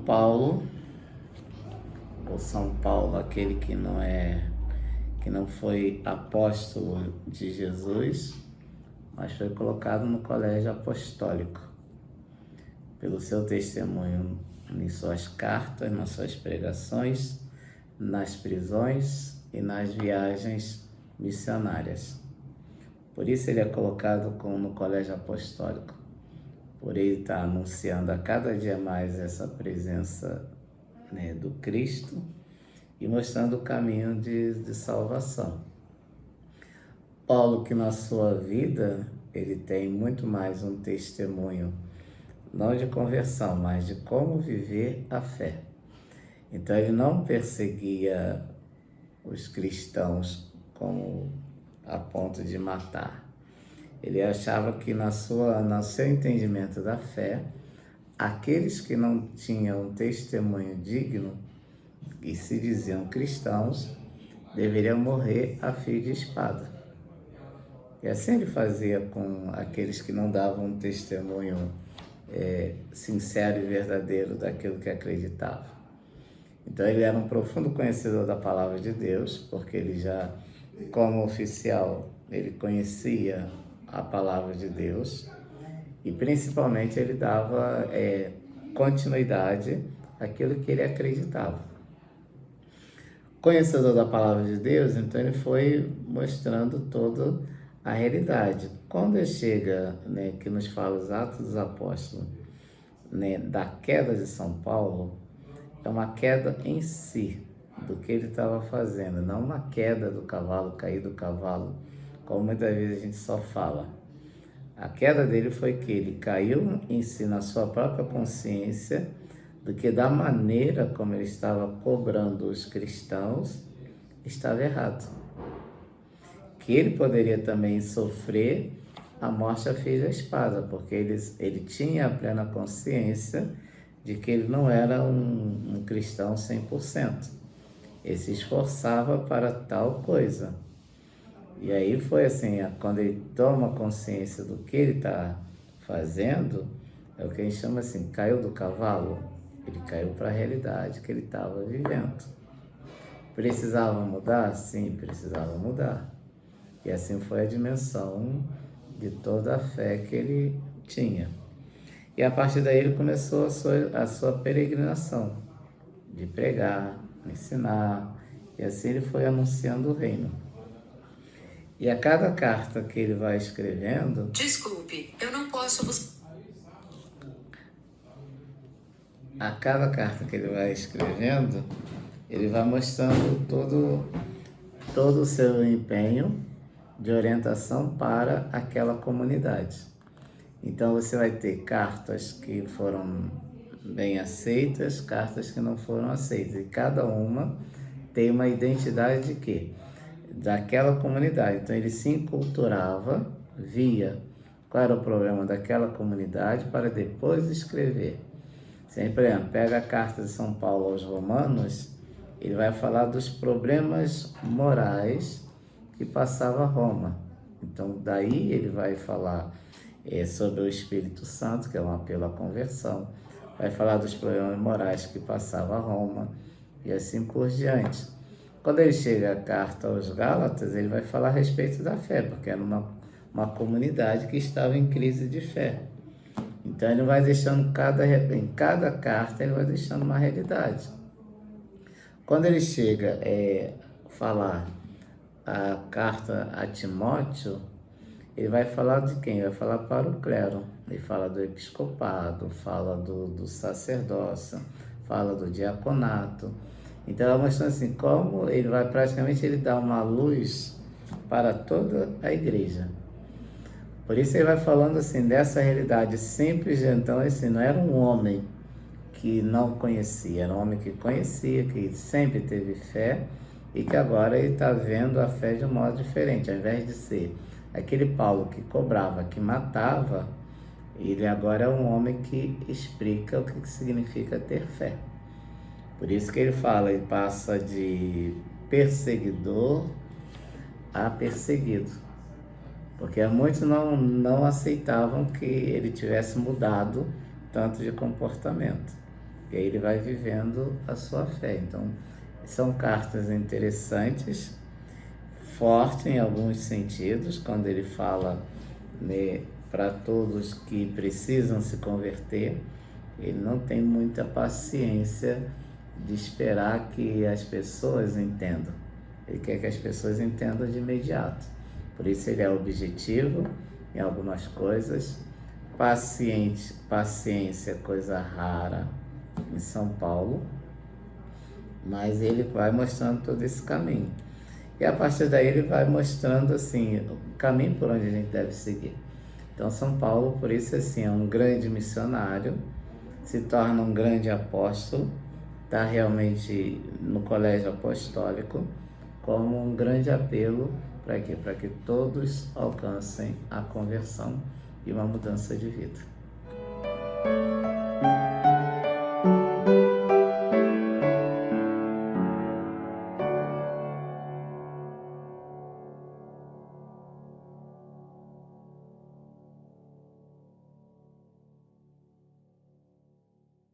Paulo, ou São Paulo, aquele que não foi apóstolo de Jesus, mas foi colocado no colégio apostólico pelo seu testemunho em suas cartas, nas suas pregações, nas prisões e nas viagens missionárias. Por isso ele é colocado no colégio apostólico, por ele estar anunciando a cada dia mais essa presença, né, do Cristo e mostrando o caminho de salvação. Paulo, que na sua vida ele tem muito mais um testemunho, não de conversão, mas de como viver a fé. Então ele não perseguia os cristãos como a ponto de matar. Ele achava que no seu entendimento da fé, aqueles que não tinham um testemunho digno e se diziam cristãos, deveriam morrer a fio de espada. E assim ele fazia com aqueles que não davam um testemunho sincero e verdadeiro daquilo que acreditava. Então ele era um profundo conhecedor da palavra de Deus, porque ele já, como oficial, ele conhecia a palavra de Deus e principalmente ele dava continuidade àquilo que ele acreditava. Conhecedor da palavra de Deus, então ele foi mostrando toda a realidade. Quando ele chega, né, que nos fala os Atos dos Apóstolos, né, da queda de São Paulo, é uma queda em si, do que ele estava fazendo, não uma queda do cavalo, cair do cavalo, como muitas vezes a gente só fala. A queda dele foi que ele caiu em si, na sua própria consciência, do que da maneira como ele estava cobrando os cristãos, estava errado. Que ele poderia também sofrer a morte a fio da espada, porque ele tinha a plena consciência de que ele não era um cristão 100%. Ele se esforçava para tal coisa. E aí foi assim, quando ele toma consciência do que ele está fazendo, é o que a gente chama assim, caiu do cavalo. Ele caiu para a realidade que ele estava vivendo. Precisava mudar? Sim, precisava mudar. E assim foi a dimensão de toda a fé que ele tinha. E a partir daí ele começou a sua peregrinação, de pregar, ensinar, e assim ele foi anunciando o reino. E a cada carta que ele vai escrevendo... Desculpe, eu não posso buscar. A cada carta que ele vai escrevendo, ele vai mostrando todo o seu empenho de orientação para aquela comunidade. Então você vai ter cartas que foram bem aceitas, cartas que não foram aceitas. E cada uma tem uma identidade de quê? Daquela comunidade. Então ele se enculturava, via qual era o problema daquela comunidade para depois escrever. Sempre, pega a carta de São Paulo aos Romanos, ele vai falar dos problemas morais que passava Roma. Então daí ele vai falar sobre o Espírito Santo, que é um apelo à conversão, vai falar dos problemas morais que passava Roma e assim por diante. Quando ele chega à carta aos Gálatas, ele vai falar a respeito da fé, porque era uma comunidade que estava em crise de fé. Então ele vai deixando em cada carta, ele vai deixando uma realidade. Quando ele chega a falar a carta a Timóteo, ele vai falar de quem? Vai falar para o clero. Ele fala do episcopado, fala do sacerdócio, fala do diaconato. Então ela mostrando assim, como ele vai praticamente dar uma luz para toda a igreja. Por isso ele vai falando assim, dessa realidade simples. Então assim, não era um homem que não conhecia, era um homem que conhecia, que sempre teve fé e que agora ele está vendo a fé de um modo diferente. Ao invés de ser aquele Paulo que cobrava, que matava, ele agora é um homem que explica o que significa ter fé. Por isso que ele fala, ele passa de perseguidor a perseguido. Porque muitos não aceitavam que ele tivesse mudado tanto de comportamento. E aí ele vai vivendo a sua fé. Então, são cartas interessantes, fortes em alguns sentidos, quando ele fala, né, para todos que precisam se converter. Ele não tem muita paciência de esperar que as pessoas entendam. Ele quer que as pessoas entendam de imediato. Por isso ele é objetivo em algumas coisas. Paciência é coisa rara em São Paulo, mas ele vai mostrando todo esse caminho. E a partir daí ele vai mostrando assim, o caminho por onde a gente deve seguir. Então São Paulo, por isso assim, é um grande missionário, se torna um grande apóstolo, está realmente no colégio apostólico, como um grande apelo para quê? Para que todos alcancem a conversão e uma mudança de vida.